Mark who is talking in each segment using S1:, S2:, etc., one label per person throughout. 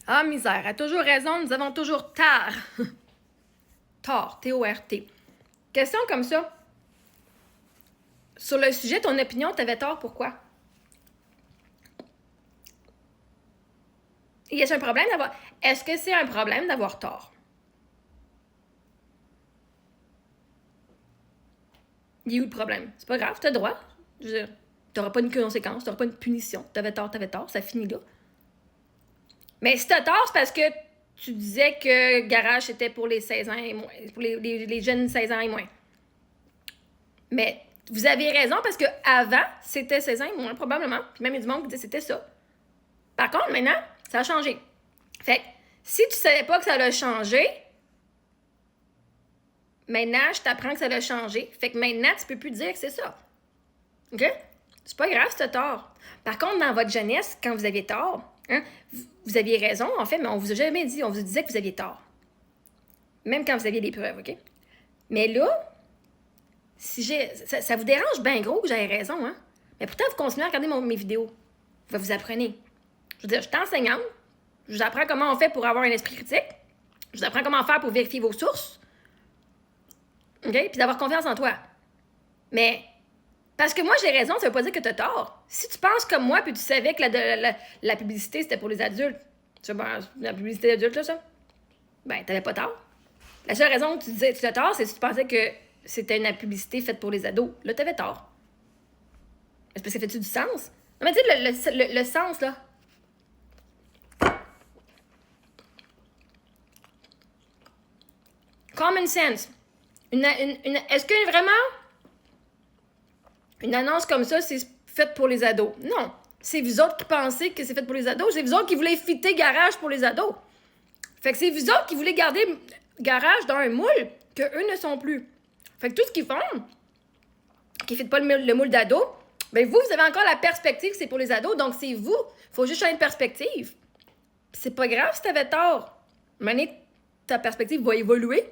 S1: Ah, misère, a toujours raison, nous avons toujours tort. Tort, T-O-R-T. Question comme ça. Sur le sujet, ton opinion, t'avais tort, pourquoi? Y a-t-il un problème d'avoir... Est-ce que c'est un problème d'avoir tort? Il est où le problème? C'est pas grave, t'as le droit. Je veux dire, t'auras pas une conséquence, t'auras pas une punition. T'avais tort, ça finit là. Mais si t'as tort, c'est parce que tu disais que garage était pour les 16 ans et moins, pour les jeunes 16 ans et moins. Mais vous avez raison parce que avant c'était 16 ans et moins, probablement. Puis même il y a du monde qui disait que c'était ça. Par contre, maintenant, ça a changé. Fait que si tu savais pas que ça allait changer, maintenant, je t'apprends que ça allait changer. Fait que maintenant, tu peux plus dire que c'est ça. OK? C'est pas grave si t'as tort. Par contre, dans votre jeunesse, quand vous aviez tort, hein, vous aviez raison, en fait, mais on vous a jamais dit, on vous disait que vous aviez tort. Même quand vous aviez des preuves, OK? Mais là, si ça vous dérange bien gros que j'avais raison, hein? Mais pourtant, vous continuez à regarder mes vidéos. Vous apprenez. Je veux dire, je suis enseignante. Je vous apprends comment on fait pour avoir un esprit critique. Je vous apprends comment faire pour vérifier vos sources. OK? Puis d'avoir confiance en toi. Mais parce que moi, j'ai raison, ça veut pas dire que tu as tort. Si tu penses comme moi, puis tu savais que la publicité, c'était pour les adultes, tu sais, ben, la publicité d'adulte, là, ça, ben, t'avais pas tort. La seule raison que tu disais que tu as tort, c'est si tu pensais que c'était une publicité faite pour les ados. Là, t'avais tort. Est-ce que ça fait-tu du sens? Non, mais tu sais, le sens, là. Common sense. Est-ce que vraiment une annonce comme ça, c'est faite pour les ados? Non. C'est vous autres qui pensez que c'est fait pour les ados. C'est vous autres qui voulez fitter garage pour les ados. Fait que c'est vous autres qui voulez garder garage dans un moule que eux ne sont plus. Fait que tout ce qu'ils font, qui ne fit pas le moule d'ado, ben vous avez encore la perspective que c'est pour les ados, donc c'est vous. Faut juste changer de perspective. Puis c'est pas grave si t'avais tort. Maintenant, ta perspective va évoluer.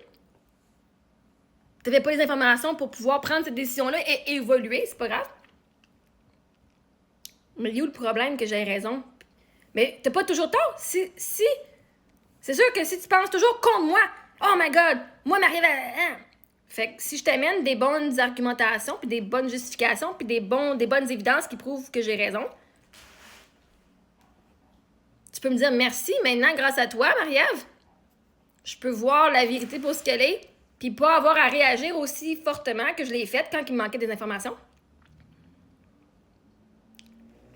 S1: T'avais pas les informations pour pouvoir prendre cette décision-là et évoluer, c'est pas grave. Mais il y a où le problème que j'ai raison? Mais t'as pas toujours tort. Si c'est sûr que si tu penses toujours contre moi, oh my god, moi m'arrive à... Fait que si je t'amène des bonnes argumentations, puis des bonnes justifications, puis des bonnes évidences qui prouvent que j'ai raison, tu peux me dire merci. Maintenant, grâce à toi, Marie-Ève, je peux voir la vérité pour ce qu'elle est, puis pas avoir à réagir aussi fortement que je l'ai faite quand il me manquait des informations.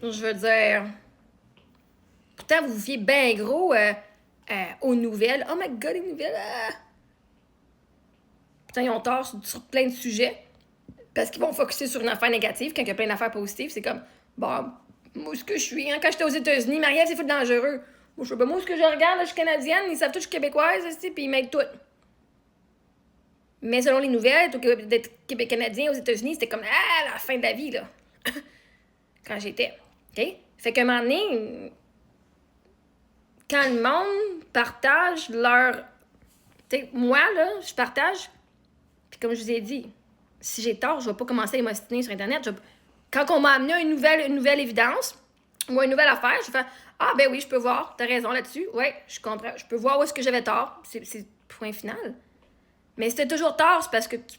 S1: Je veux dire... Pourtant, vous vous fiez bien gros aux nouvelles. Oh my god, les nouvelles! Pourtant, ils ont tort sur plein de sujets. Parce qu'ils vont focusser sur une affaire négative quand il y a plein d'affaires positives. C'est comme, bon, moi, ce que je suis, hein, quand j'étais aux États-Unis, Marie-Ève, c'est fou dangereux. Moi, je sais pas, moi, ce que je regarde, là, je suis canadienne, ils savent tous que je suis québécoise, puis ils m'aident tout. Mais selon les nouvelles, d'être canadien aux États-Unis, c'était comme, la fin de la vie, là. Quand j'étais. OK? Fait qu'à un moment donné, quand le monde partage leur... Tu sais, moi, là, je partage, puis comme je vous ai dit, si j'ai tort, je vais pas commencer à m'ostiner sur Internet. Quand on m'a amené une nouvelle évidence ou une nouvelle affaire, je vais faire « Ah, ben oui, je peux voir, t'as raison là-dessus. Ouais, je comprends. Je peux voir où est-ce que j'avais tort. » C'est point final. Mais si t'as toujours tort, c'est parce que tu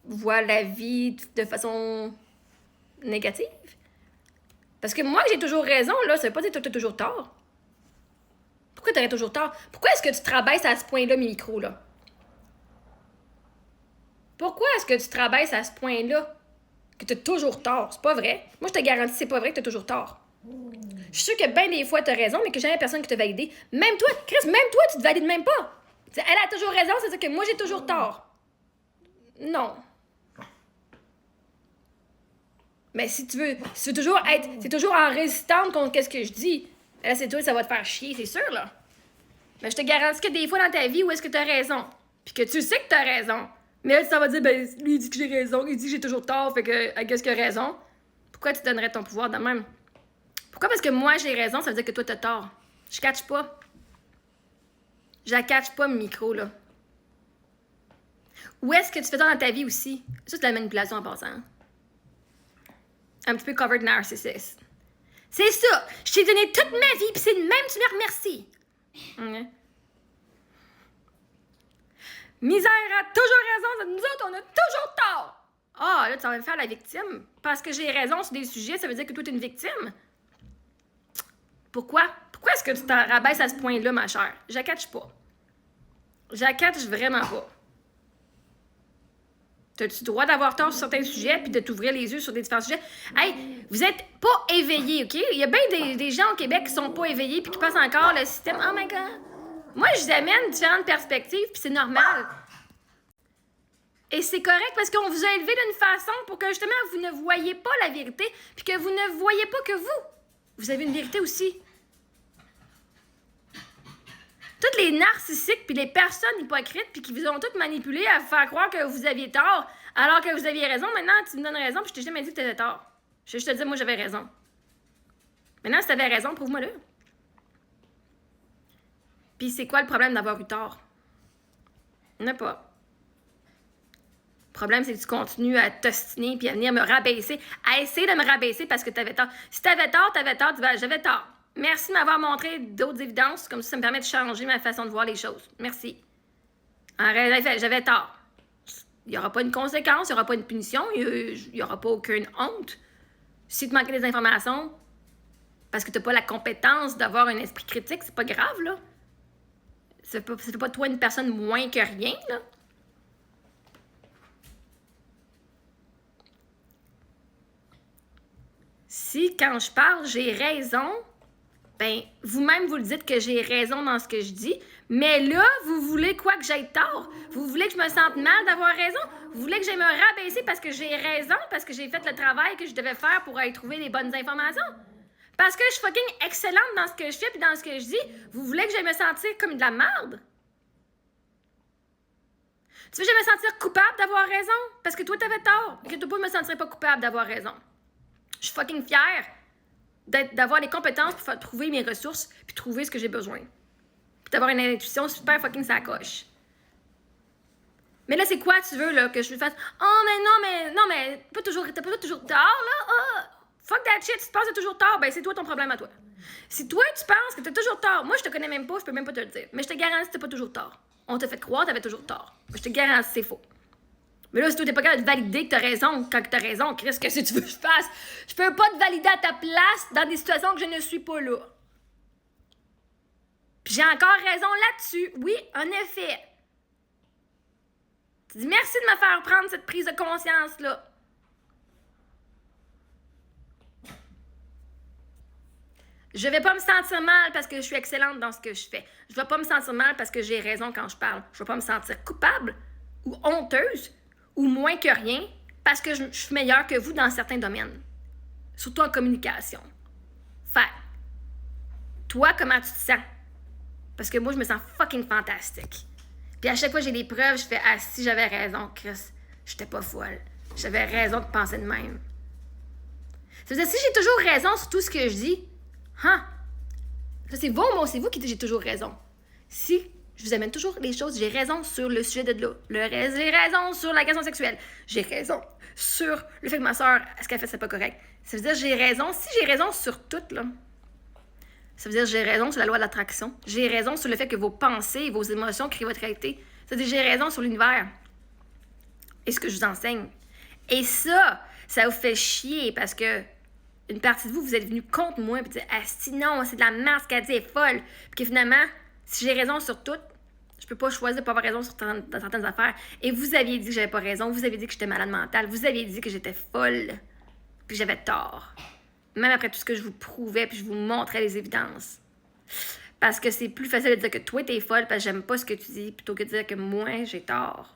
S1: vois la vie de façon négative. Parce que moi, j'ai toujours raison, là, ça veut pas dire que t'as toujours tort. Pourquoi t'aurais toujours tort? Pourquoi est-ce que tu travailles à ce point-là, mes micros, là? Pourquoi est-ce que tu travailles à ce point-là que tu as toujours tort? C'est pas vrai. Moi, je te garantis, c'est pas vrai que tu as toujours tort. Je suis sûre que bien des fois, tu as raison, mais que jamais personne qui t'a validé. Même toi, Chris, même toi, tu te valides même pas. Elle a toujours raison, c'est-à-dire que moi, j'ai toujours tort. Non. Mais si tu veux toujours être... C'est toujours en résistante contre ce que je dis. Là, c'est toi, ça va te faire chier, c'est sûr, là. Mais je te garantis que des fois dans ta vie, où est-ce que tu as raison? Puis que tu sais que tu as raison. Mais là, ça va dire, ben, lui, il dit que j'ai raison, il dit que j'ai toujours tort, fait que, qu'est-ce qu'il a raison? Pourquoi tu donnerais ton pouvoir de même? Pourquoi? Parce que moi, j'ai raison, ça veut dire que toi, t'as tort. Je catch pas. Je la catch pas, mon micro, là. Où est-ce que tu fais ça dans ta vie aussi? Ça, c'est de la manipulation en passant. Un petit peu covered narcissist. C'est ça! Je t'ai donné toute ma vie, pis c'est de même tu me remercies. Okay. Misère a toujours raison, nous autres, on a toujours tort. Ah, là, tu vas me faire la victime. Parce que j'ai raison sur des sujets, ça veut dire que toi, t'es une victime. Pourquoi? Pourquoi est-ce que tu t'en rabaisses à ce point-là, ma chère? J'accatche pas. J'accatche vraiment pas. T'as-tu le droit d'avoir tort sur certains sujets puis de t'ouvrir les yeux sur des différents sujets? Hey, vous êtes pas éveillés, OK? Il y a bien des gens au Québec qui sont pas éveillés puis qui passent encore le système. Oh my God! Moi, je vous amène différentes perspectives puis c'est normal. Et c'est correct parce qu'on vous a élevé d'une façon pour que justement vous ne voyez pas la vérité puis que vous ne voyez pas que vous avez une vérité aussi. Toutes les narcissiques puis les personnes hypocrites puis qui vous ont toutes manipulé à vous faire croire que vous aviez tort alors que vous aviez raison, maintenant tu me donnes raison puis je t'ai jamais dit que tu avais tort. Je vais juste te dire, moi j'avais raison. Maintenant, si tu avais raison, prouve-moi-le. Puis c'est quoi le problème d'avoir eu tort? Il n'y en a pas. Le problème, c'est que tu continues à t'ostiner puis à venir me rabaisser, à essayer de me rabaisser parce que tu avais tort. Si tu avais tort, tu vas, j'avais tort. Merci de m'avoir montré d'autres évidences, comme ça me permet de changer ma façon de voir les choses. Merci. En réalité, j'avais tort. Il n'y aura pas une conséquence, il n'y aura pas une punition, il n'y aura pas aucune honte. Si tu manquais des informations, parce que tu n'as pas la compétence d'avoir un esprit critique, c'est pas grave, là. Ça fait pas toi une personne moins que rien, là. Si, quand je parle, j'ai raison, ben, vous-même, vous le dites que j'ai raison dans ce que je dis, mais là, vous voulez quoi que j'aille tort? Vous voulez que je me sente mal d'avoir raison? Vous voulez que j'aille me rabaisser parce que j'ai raison, parce que j'ai fait le travail que je devais faire pour aller trouver les bonnes informations? Parce que je suis fucking excellente dans ce que je fais puis dans ce que je dis, vous voulez que j'aille me sentir comme de la merde? Tu veux que j'aille me sentir coupable d'avoir raison? Parce que toi, t'avais tort. Et que toi, je me sentirais pas coupable d'avoir raison. Je suis fucking fière d'avoir les compétences pour trouver mes ressources puis trouver ce que j'ai besoin. Puis d'avoir une intuition super fucking sacoche. Mais là, c'est quoi tu veux, là, que je lui fasse? Oh, mais non, mais t'as pas toujours tort, là? Oh, fuck that shit, si tu penses que t'as toujours tort, ben c'est toi ton problème à toi. Si toi, tu penses que t'as toujours tort, moi, je te connais même pas, je peux même pas te le dire. Mais je te garantis que t'as pas toujours tort. On t'a fait croire que t'avais toujours tort. Je te garantis que c'est faux. Mais là, si toi, t'es pas capable de valider que t'as raison, quand t'as raison, Chris, qu'est-ce que tu veux que je fasse? Je peux pas te valider à ta place dans des situations que je ne suis pas là. Puis j'ai encore raison là-dessus. Oui, en effet. Tu dis merci de me faire prendre cette prise de conscience-là. Je vais pas me sentir mal parce que je suis excellente dans ce que je fais. Je vais pas me sentir mal parce que j'ai raison quand je parle. Je vais pas me sentir coupable ou honteuse ou moins que rien parce que je suis meilleure que vous dans certains domaines. Surtout en communication. Fait, toi, comment tu te sens? Parce que moi, je me sens fucking fantastique. Puis à chaque fois que j'ai des preuves, je fais « Ah, si j'avais raison, Chris, j'étais pas folle. J'avais raison de penser de même. » Ça veut dire, si j'ai toujours raison sur tout ce que je dis, ça c'est vous, moi, c'est vous qui dites « J'ai toujours raison. » Si je vous amène toujours les choses, j'ai raison sur le sujet de l'eau. J'ai raison sur l'agression sexuelle. J'ai raison sur le fait que ma soeur, ce qu'elle fait, c'est pas correct. Ça veut dire j'ai raison. Si j'ai raison sur tout, là, ça veut dire j'ai raison sur la loi de l'attraction. J'ai raison sur le fait que vos pensées et vos émotions créent votre réalité. Ça veut dire j'ai raison sur l'univers et ce que je vous enseigne. Et ça vous fait chier parce que une partie de vous, vous êtes venu contre moi et dire « Ah, si non, c'est de la merde, ce qu'elle dit est folle. » Puis que finalement, si j'ai raison sur tout, je peux pas choisir de pas avoir raison sur certaines affaires. Et vous aviez dit que j'avais pas raison. Vous aviez dit que j'étais malade mentale. Vous aviez dit que j'étais folle. Puis j'avais tort. Même après tout ce que je vous prouvais puis je vous montrais les évidences. Parce que c'est plus facile de dire que toi, t'es folle parce que j'aime pas ce que tu dis plutôt que de dire que moi, j'ai tort.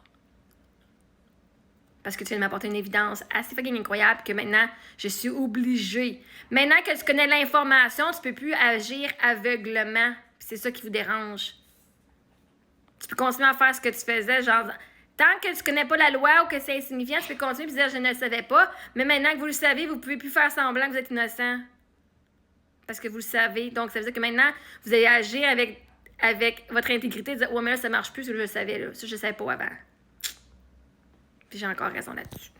S1: Parce que tu viens de m'apporter une évidence assez fucking incroyable que maintenant, je suis obligée. Maintenant que tu connais l'information, tu peux plus agir aveuglement. Puis c'est ça qui vous dérange. Tu peux continuer à faire ce que tu faisais, genre... Tant que tu connais pas la loi ou que c'est insignifiant, tu peux continuer et dire « Je ne le savais pas ». Mais maintenant que vous le savez, vous pouvez plus faire semblant que vous êtes innocent. Parce que vous le savez. Donc, ça veut dire que maintenant, vous allez agir avec votre intégrité et dire « Ouais, mais là, ça marche plus, parce que je le savais, là. Ça, je le savais pas avant. » Puis j'ai encore raison là-dessus.